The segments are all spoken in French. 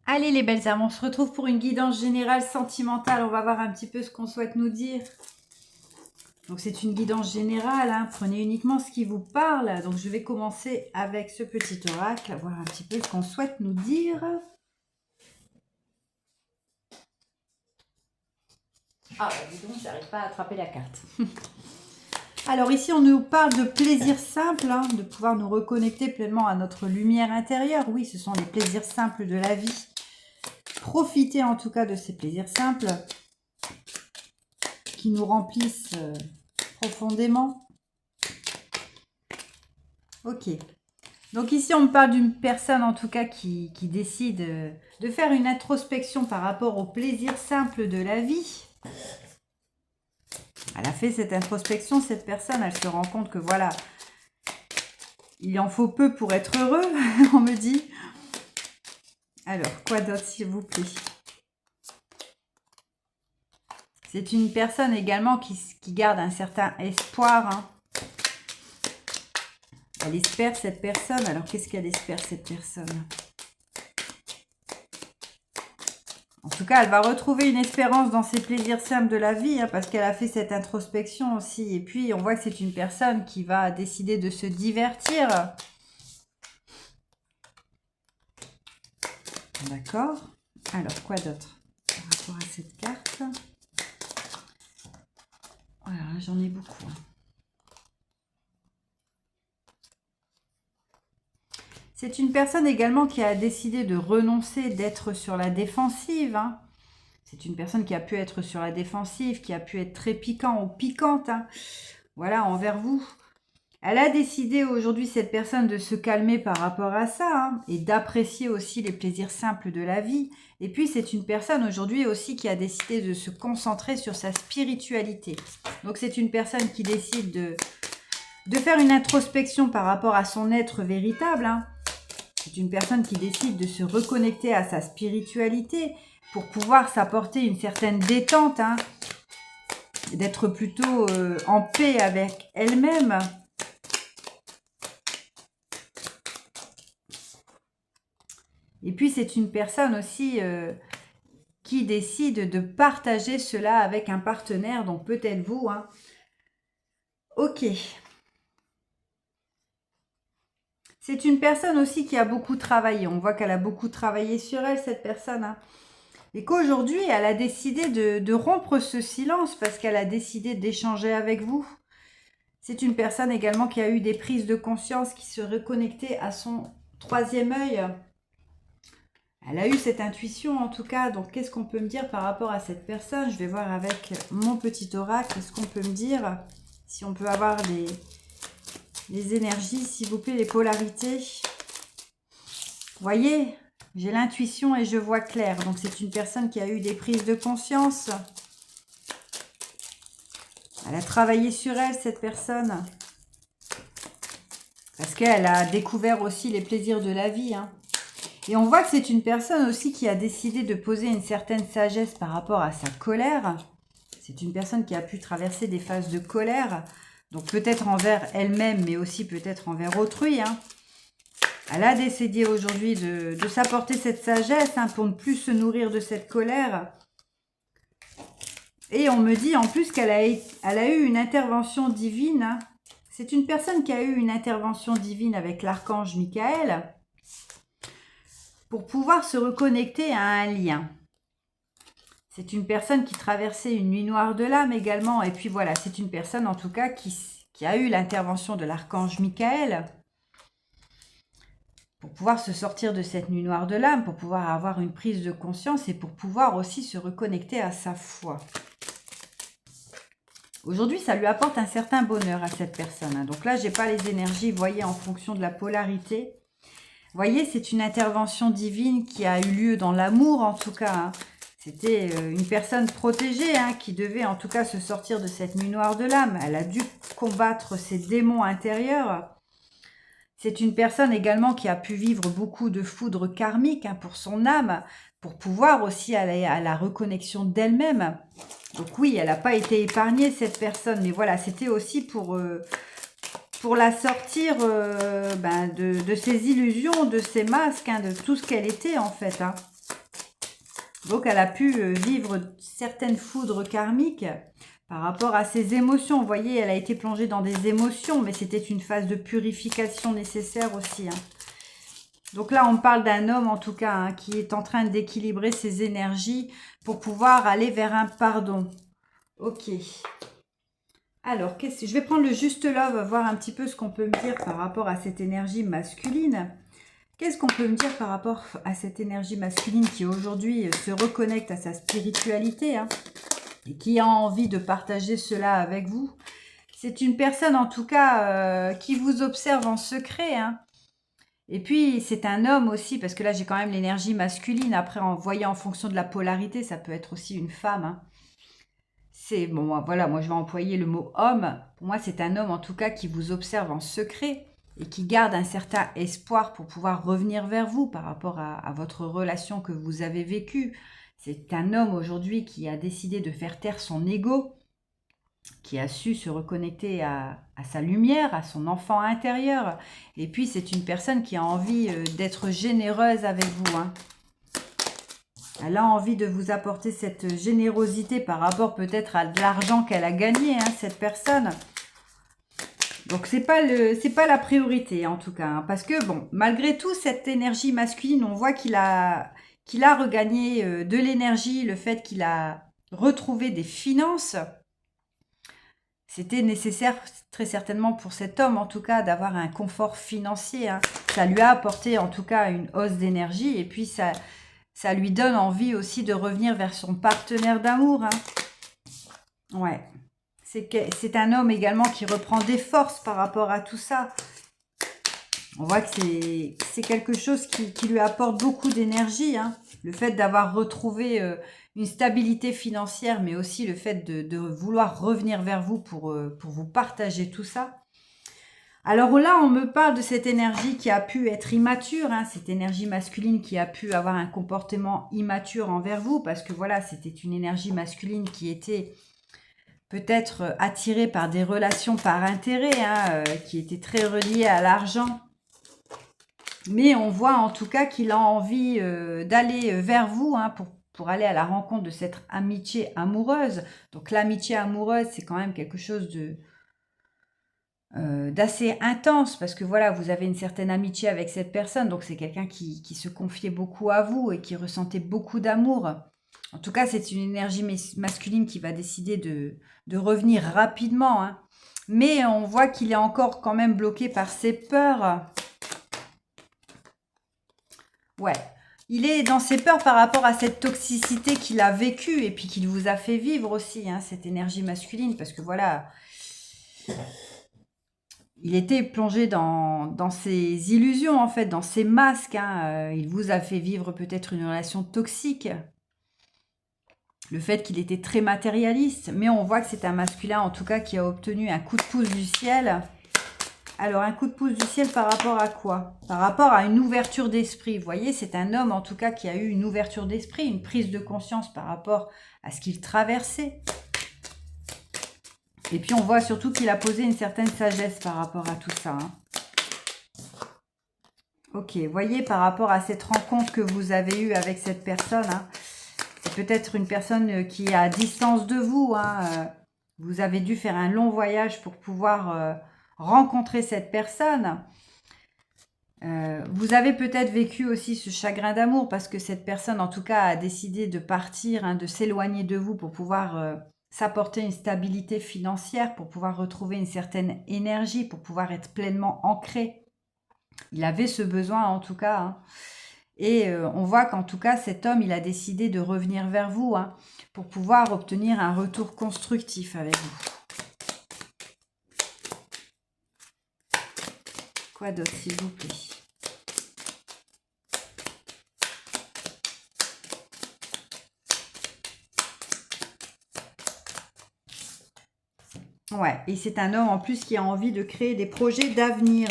Allez les belles âmes, on se retrouve pour une guidance générale sentimentale. On va voir un petit peu ce qu'on souhaite nous dire. Donc c'est une guidance générale, hein. Prenez uniquement ce qui vous parle. Donc je vais commencer avec ce petit oracle, voir un petit peu ce qu'on souhaite nous dire. Ah bah dis donc, j'arrive pas à attraper la carte. Alors ici on nous parle de plaisir simple, hein, de pouvoir nous reconnecter pleinement à notre lumière intérieure. Oui, ce sont les plaisirs simples de la vie. Profitez en tout cas de ces plaisirs simples qui nous remplissent profondément. Ok. Donc ici, on me parle d'une personne en tout cas qui décide de faire une introspection par rapport au plaisir simple de la vie. Elle a fait cette introspection, cette personne, elle se rend compte que voilà, il en faut peu pour être heureux, on me dit. Alors, quoi d'autre s'il vous plaît? C'est une personne également qui garde un certain espoir, hein. Elle espère cette personne. Alors, qu'est-ce qu'elle espère cette personne? En tout cas, elle va retrouver une espérance dans ses plaisirs simples de la vie, hein, parce qu'elle a fait cette introspection aussi. Et puis, on voit que c'est une personne qui va décider de se divertir. D'accord. Alors, quoi d'autre par rapport à cette carte? Voilà, j'en ai beaucoup. C'est une personne également qui a décidé de renoncer, d'être sur la défensive, hein. C'est une personne qui a pu être sur la défensive, qui a pu être très piquant ou piquante, hein, voilà, envers vous. Elle a décidé aujourd'hui, cette personne, de se calmer par rapport à ça, hein, et d'apprécier aussi les plaisirs simples de la vie. Et puis, c'est une personne aujourd'hui aussi qui a décidé de se concentrer sur sa spiritualité. Donc, c'est une personne qui décide de faire une introspection par rapport à son être véritable, hein. C'est une personne qui décide de se reconnecter à sa spiritualité pour pouvoir s'apporter une certaine détente, hein, d'être plutôt en paix avec elle-même. Et puis, c'est une personne aussi qui décide de partager cela avec un partenaire, donc peut-être vous, hein. Ok. C'est une personne aussi qui a beaucoup travaillé. On voit qu'elle a beaucoup travaillé sur elle, cette personne, hein. Et qu'aujourd'hui, elle a décidé de rompre ce silence parce qu'elle a décidé d'échanger avec vous. C'est une personne également qui a eu des prises de conscience, qui se reconnectait à son troisième œil. Elle a eu cette intuition en tout cas. Donc, qu'est-ce qu'on peut me dire par rapport à cette personne? Je vais voir avec mon petit oracle. Qu'est-ce qu'on peut me dire? Si on peut avoir les énergies, s'il vous plaît, les polarités. Voyez, j'ai l'intuition et je vois clair. Donc, c'est une personne qui a eu des prises de conscience. Elle a travaillé sur elle, cette personne. Parce qu'elle a découvert aussi les plaisirs de la vie, hein. Et on voit que c'est une personne aussi qui a décidé de poser une certaine sagesse par rapport à sa colère. C'est une personne qui a pu traverser des phases de colère. Donc peut-être envers elle-même, mais aussi peut-être envers autrui, hein. Elle a décidé aujourd'hui de s'apporter cette sagesse, hein, pour ne plus se nourrir de cette colère. Et on me dit en plus qu'elle a eu une intervention divine, hein. C'est une personne qui a eu une intervention divine avec l'archange Michael pour pouvoir se reconnecter à un lien. C'est une personne qui traversait une nuit noire de l'âme également. Et puis voilà, c'est une personne en tout cas qui a eu l'intervention de l'archange Michael pour pouvoir se sortir de cette nuit noire de l'âme, pour pouvoir avoir une prise de conscience et pour pouvoir aussi se reconnecter à sa foi. Aujourd'hui, ça lui apporte un certain bonheur à cette personne, hein. Donc là, je n'ai pas les énergies, vous voyez, en fonction de la polarité. Vous voyez, c'est une intervention divine qui a eu lieu dans l'amour, en tout cas, hein. C'était une personne protégée, hein, qui devait en tout cas se sortir de cette nuit noire de l'âme. Elle a dû combattre ses démons intérieurs. C'est une personne également qui a pu vivre beaucoup de foudre karmique, hein, pour son âme, pour pouvoir aussi aller à la reconnexion d'elle-même. Donc oui, elle n'a pas été épargnée, cette personne, mais voilà, c'était aussi pour la sortir de ses illusions, de ses masques, hein, de tout ce qu'elle était en fait, hein. Donc elle a pu vivre certaines foudres karmiques par rapport à ses émotions. Vous voyez, elle a été plongée dans des émotions, mais c'était une phase de purification nécessaire aussi. Donc là, on parle d'un homme, en tout cas, qui est en train d'équilibrer ses énergies pour pouvoir aller vers un pardon. Ok. Alors, je vais prendre le juste love, voir un petit peu ce qu'on peut me dire par rapport à cette énergie masculine. Qu'est-ce qu'on peut me dire par rapport à cette énergie masculine qui aujourd'hui se reconnecte à sa spiritualité et qui a envie de partager cela avec vous? C'est une personne en tout cas qui vous observe en secret. Et puis c'est un homme aussi, parce que là j'ai quand même l'énergie masculine. Après, en voyant en fonction de la polarité, ça peut être aussi une femme. C'est bon, voilà, moi je vais employer le mot homme. Pour moi, c'est un homme en tout cas qui vous observe en secret et qui garde un certain espoir pour pouvoir revenir vers vous par rapport à votre relation que vous avez vécue. C'est un homme aujourd'hui qui a décidé de faire taire son ego, qui a su se reconnecter à sa lumière, à son enfant intérieur. Et puis c'est une personne qui a envie d'être généreuse avec vous. Elle a envie de vous apporter cette générosité par rapport peut-être à de l'argent qu'elle a gagné, cette personne. Donc c'est pas la priorité en tout cas, parce que bon, malgré tout, cette énergie masculine, on voit qu'il a regagné de l'énergie, le fait qu'il a retrouvé des finances. C'était nécessaire très certainement pour cet homme en tout cas d'avoir un confort financier. Ça lui a apporté en tout cas une hausse d'énergie et puis ça lui donne envie aussi de revenir vers son partenaire d'amour. Ouais. C'est un homme également qui reprend des forces par rapport à tout ça. On voit que c'est quelque chose qui lui apporte beaucoup d'énergie. Le fait d'avoir retrouvé une stabilité financière, mais aussi le fait de vouloir revenir vers vous pour vous partager tout ça. Alors là, on me parle de cette énergie qui a pu être immature, cette énergie masculine qui a pu avoir un comportement immature envers vous, parce que voilà, c'était une énergie masculine qui était peut-être attiré par des relations par intérêt, qui étaient très reliées à l'argent. Mais on voit en tout cas qu'il a envie d'aller vers vous pour aller à la rencontre de cette amitié amoureuse. Donc l'amitié amoureuse, c'est quand même quelque chose d'assez intense, parce que voilà, vous avez une certaine amitié avec cette personne. Donc c'est quelqu'un qui se confiait beaucoup à vous et qui ressentait beaucoup d'amour. En tout cas, c'est une énergie masculine qui va décider de revenir rapidement. Mais on voit qu'il est encore quand même bloqué par ses peurs. Ouais, il est dans ses peurs par rapport à cette toxicité qu'il a vécue et puis qu'il vous a fait vivre aussi, cette énergie masculine. Parce que voilà, il était plongé dans ses illusions en fait, dans ses masques. Il vous a fait vivre peut-être une relation toxique. Le fait qu'il était très matérialiste, mais on voit que c'est un masculin en tout cas qui a obtenu un coup de pouce du ciel. Alors un coup de pouce du ciel par rapport à quoi? Par rapport à une ouverture d'esprit. Vous voyez, c'est un homme en tout cas qui a eu une ouverture d'esprit, une prise de conscience par rapport à ce qu'il traversait. Et puis on voit surtout qu'il a posé une certaine sagesse par rapport à tout ça. Ok, voyez par rapport à cette rencontre que vous avez eue avec cette personne, c'est peut-être une personne qui est à distance de vous. Vous avez dû faire un long voyage pour pouvoir rencontrer cette personne. Vous avez peut-être vécu aussi ce chagrin d'amour parce que cette personne, en tout cas, a décidé de partir, de s'éloigner de vous pour pouvoir s'apporter une stabilité financière, pour pouvoir retrouver une certaine énergie, pour pouvoir être pleinement ancré. Il avait ce besoin, en tout cas. Et on voit qu'en tout cas, cet homme, il a décidé de revenir vers vous pour pouvoir obtenir un retour constructif avec vous. Quoi d'autre, s'il vous plaît? Ouais, et c'est un homme en plus qui a envie de créer des projets d'avenir.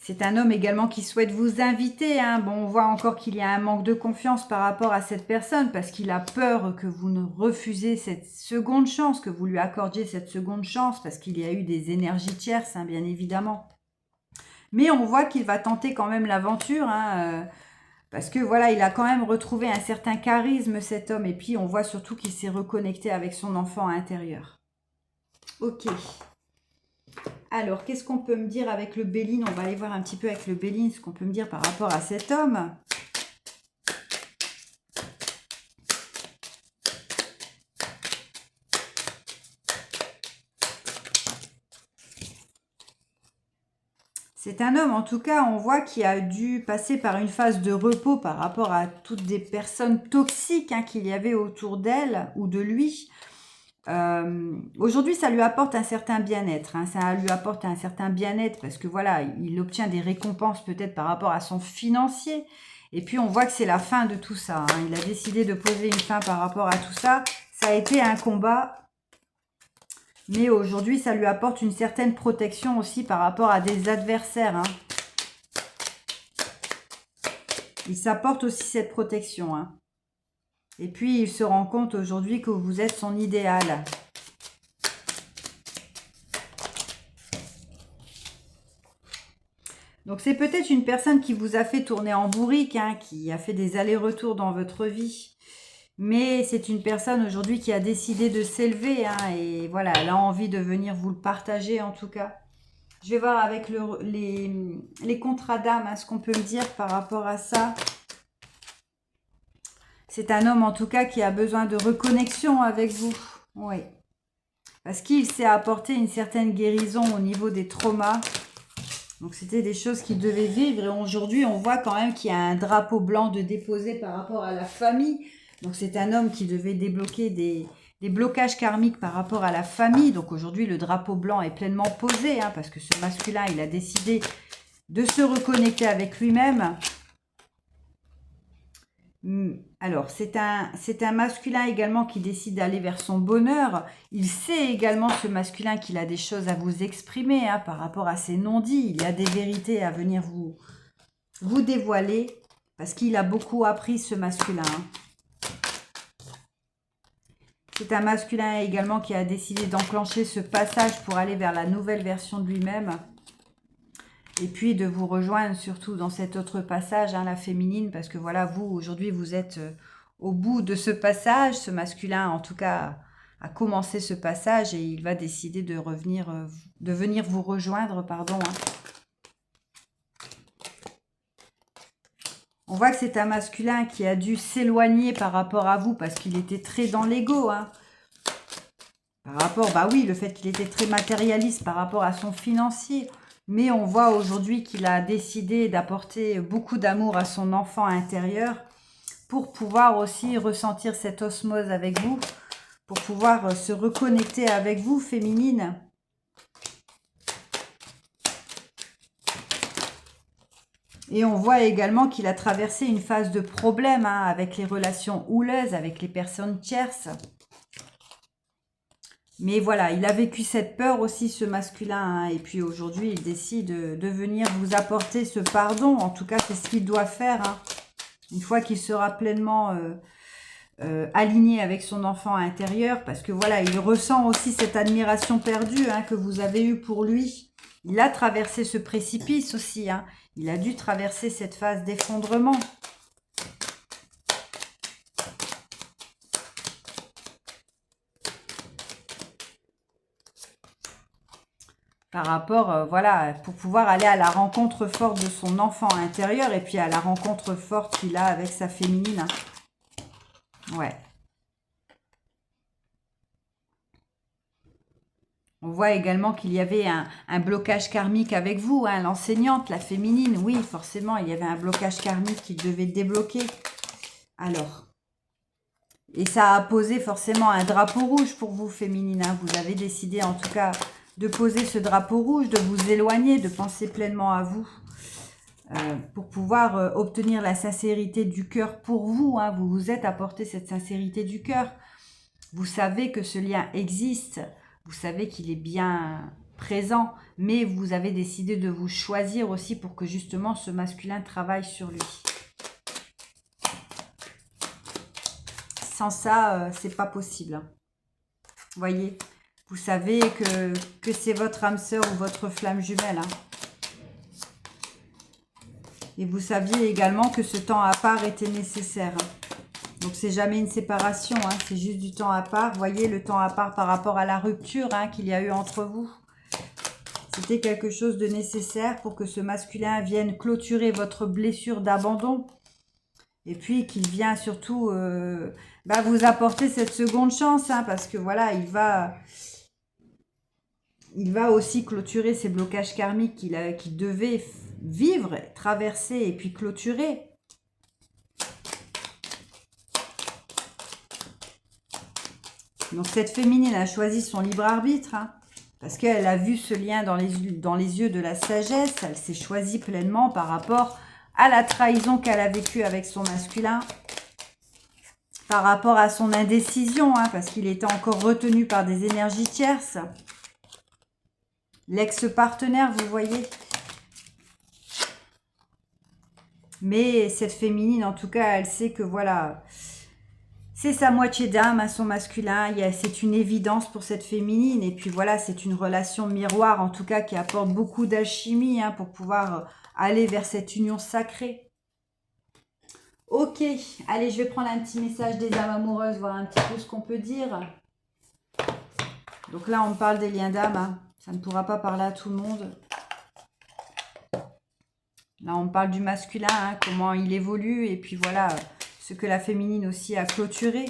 C'est un homme également qui souhaite vous inviter. Bon, on voit encore qu'il y a un manque de confiance par rapport à cette personne parce qu'il a peur que vous ne refusez cette seconde chance, que vous lui accordiez cette seconde chance parce qu'il y a eu des énergies tierces, bien évidemment. Mais on voit qu'il va tenter quand même l'aventure, hein, parce que voilà, il a quand même retrouvé un certain charisme, cet homme. Et puis, on voit surtout qu'il s'est reconnecté avec son enfant intérieur. Ok. Alors, qu'est-ce qu'on peut me dire avec le Béline? On va aller voir un petit peu avec le Béline ce qu'on peut me dire par rapport à cet homme. C'est un homme, en tout cas, on voit qui a dû passer par une phase de repos par rapport à toutes des personnes toxiques, hein, qu'il y avait autour d'elle ou de lui. Aujourd'hui, ça lui apporte un certain bien-être, hein, ça lui apporte un certain bien-être parce que voilà, il obtient des récompenses peut-être par rapport à son financier. Et puis, on voit que c'est la fin de tout ça, hein. Il a décidé de poser une fin par rapport à tout ça. Ça a été un combat. Mais aujourd'hui, ça lui apporte une certaine protection aussi par rapport à des adversaires, hein. Il s'apporte aussi cette protection, hein. Et puis, il se rend compte aujourd'hui que vous êtes son idéal. Donc, c'est peut-être une personne qui vous a fait tourner en bourrique, hein, qui a fait des allers-retours dans votre vie. Mais c'est une personne aujourd'hui qui a décidé de s'élever, hein, et voilà, elle a envie de venir vous le partager en tout cas. Je vais voir avec les contrats d'âme, hein, ce qu'on peut me dire par rapport à ça. C'est un homme en tout cas qui a besoin de reconnexion avec vous. Oui. Parce qu'il s'est apporté une certaine guérison au niveau des traumas. Donc c'était des choses qu'il devait vivre. Et aujourd'hui, on voit quand même qu'il y a un drapeau blanc de déposé par rapport à la famille. Donc c'est un homme qui devait débloquer des blocages karmiques par rapport à la famille. Donc aujourd'hui, le drapeau blanc est pleinement posé, hein, parce que ce masculin, il a décidé de se reconnecter avec lui-même. Alors, c'est un masculin également qui décide d'aller vers son bonheur. Il sait également, ce masculin, qu'il a des choses à vous exprimer, hein, par rapport à ses non-dits. Il y a des vérités à venir vous dévoiler, parce qu'il a beaucoup appris, ce masculin, hein. C'est un masculin également qui a décidé d'enclencher ce passage pour aller vers la nouvelle version de lui-même. Et puis de vous rejoindre surtout dans cet autre passage, hein, la féminine, parce que voilà, vous, aujourd'hui, vous êtes au bout de ce passage. Ce masculin, en tout cas, a commencé ce passage et il va décider de venir vous rejoindre, pardon, hein. On voit que c'est un masculin qui a dû s'éloigner par rapport à vous parce qu'il était très dans l'ego, hein. Par rapport, bah oui, le fait qu'il était très matérialiste par rapport à son financier. Mais on voit aujourd'hui qu'il a décidé d'apporter beaucoup d'amour à son enfant intérieur pour pouvoir aussi ressentir cette osmose avec vous, pour pouvoir se reconnecter avec vous, féminine. Et on voit également qu'il a traversé une phase de problème, hein, avec les relations houleuses, avec les personnes tierces. Mais voilà, il a vécu cette peur aussi, ce masculin, hein, et puis aujourd'hui, il décide de venir vous apporter ce pardon. En tout cas, c'est ce qu'il doit faire, hein. Une fois qu'il sera pleinement aligné avec son enfant intérieur, parce que voilà, il ressent aussi cette admiration perdue, hein, que vous avez eue pour lui. Il a traversé ce précipice aussi, hein. Il a dû traverser cette phase d'effondrement. Par rapport, voilà, pour pouvoir aller à la rencontre forte de son enfant intérieur et puis à la rencontre forte qu'il a avec sa féminine, hein. Ouais. On voit également qu'il y avait un blocage karmique avec vous, hein, l'enseignante, la féminine. Oui, forcément, il y avait un blocage karmique qu'il devait débloquer. Alors, et ça a posé forcément un drapeau rouge pour vous, féminine, hein. Vous avez décidé en tout cas de poser ce drapeau rouge, de vous éloigner, de penser pleinement à vous, pour pouvoir obtenir la sincérité du cœur pour vous, hein. Vous vous êtes apporté cette sincérité du cœur. Vous savez que ce lien existe, vous savez qu'il est bien présent, mais vous avez décidé de vous choisir aussi pour que justement ce masculin travaille sur lui. Sans ça, c'est pas possible, hein. Voyez, vous savez que c'est votre âme sœur ou votre flamme jumelle, hein. Et vous saviez également que ce temps à part était nécessaire. Donc, c'est jamais une séparation, hein, c'est juste du temps à part. Vous voyez, le temps à part par rapport à la rupture hein, qu'il y a eu entre vous. C'était quelque chose de nécessaire pour que ce masculin vienne clôturer votre blessure d'abandon. Et puis qu'il vient surtout vous apporter cette seconde chance. Hein, parce que voilà, il va aussi clôturer ces blocages karmiques qu'il devait vivre, traverser et puis clôturer. Donc cette féminine a choisi son libre arbitre. Hein. Parce qu'elle a vu ce lien dans les yeux de la sagesse. Elle s'est choisie pleinement par rapport à la trahison qu'elle a vécue avec son masculin. Par rapport à son indécision, hein, parce qu'il était encore retenu par des énergies tierces. L'ex-partenaire, vous voyez. Mais cette féminine, en tout cas, elle sait que voilà... C'est sa moitié d'âme à son masculin, c'est une évidence pour cette féminine. Et puis voilà, c'est une relation miroir, en tout cas, qui apporte beaucoup d'alchimie hein, pour pouvoir aller vers cette union sacrée. Ok, allez, je vais prendre un petit message des âmes amoureuses, voir un petit peu ce qu'on peut dire. Donc là, on parle des liens d'âme, hein. Ça ne pourra pas parler à tout le monde. Là, on parle du masculin, hein, comment il évolue, et puis voilà... ce que la féminine aussi a clôturé.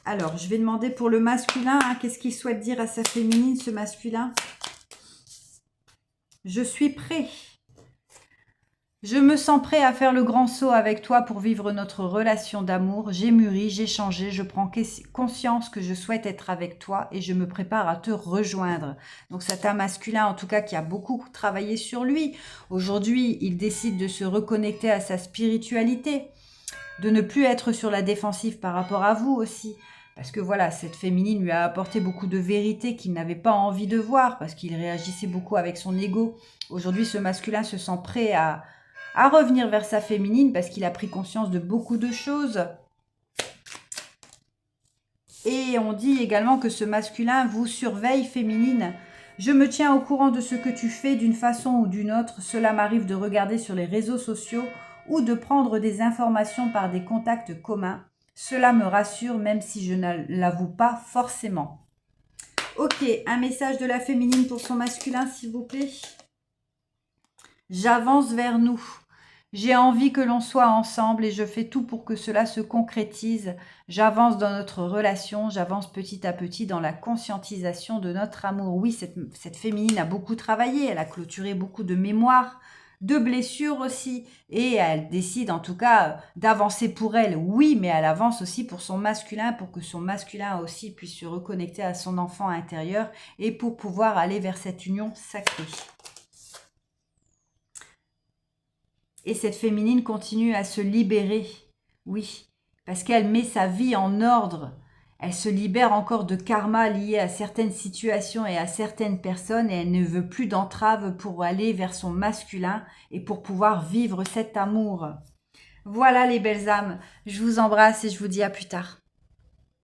Alors, je vais demander pour le masculin, hein, qu'est-ce qu'il souhaite dire à sa féminine, ce masculin? Je suis prêt. Je me sens prêt à faire le grand saut avec toi pour vivre notre relation d'amour. J'ai mûri, j'ai changé, je prends conscience que je souhaite être avec toi et je me prépare à te rejoindre. Donc c'est un masculin en tout cas qui a beaucoup travaillé sur lui. Aujourd'hui, il décide de se reconnecter à sa spiritualité. De ne plus être sur la défensive par rapport à vous aussi. Parce que voilà, cette féminine lui a apporté beaucoup de vérité qu'il n'avait pas envie de voir, parce qu'il réagissait beaucoup avec son ego. Aujourd'hui, ce masculin se sent prêt à revenir vers sa féminine, parce qu'il a pris conscience de beaucoup de choses. Et on dit également que ce masculin vous surveille, féminine. Je me tiens au courant de ce que tu fais d'une façon ou d'une autre. Cela m'arrive de regarder sur les réseaux sociaux ou de prendre des informations par des contacts communs. Cela me rassure même si je ne l'avoue pas forcément. Ok, un message de la féminine pour son masculin, s'il vous plaît. J'avance vers nous. J'ai envie que l'on soit ensemble et je fais tout pour que cela se concrétise. J'avance dans notre relation, j'avance petit à petit dans la conscientisation de notre amour. Oui, cette féminine a beaucoup travaillé, elle a clôturé beaucoup de mémoires, de blessures aussi, et elle décide en tout cas d'avancer pour elle, oui, mais elle avance aussi pour son masculin, pour que son masculin aussi puisse se reconnecter à son enfant intérieur et pour pouvoir aller vers cette union sacrée. Et cette féminine continue à se libérer, oui, parce qu'elle met sa vie en ordre. Elle se libère encore de karma lié à certaines situations et à certaines personnes et elle ne veut plus d'entrave pour aller vers son masculin et pour pouvoir vivre cet amour. Voilà les belles âmes, je vous embrasse et je vous dis à plus tard.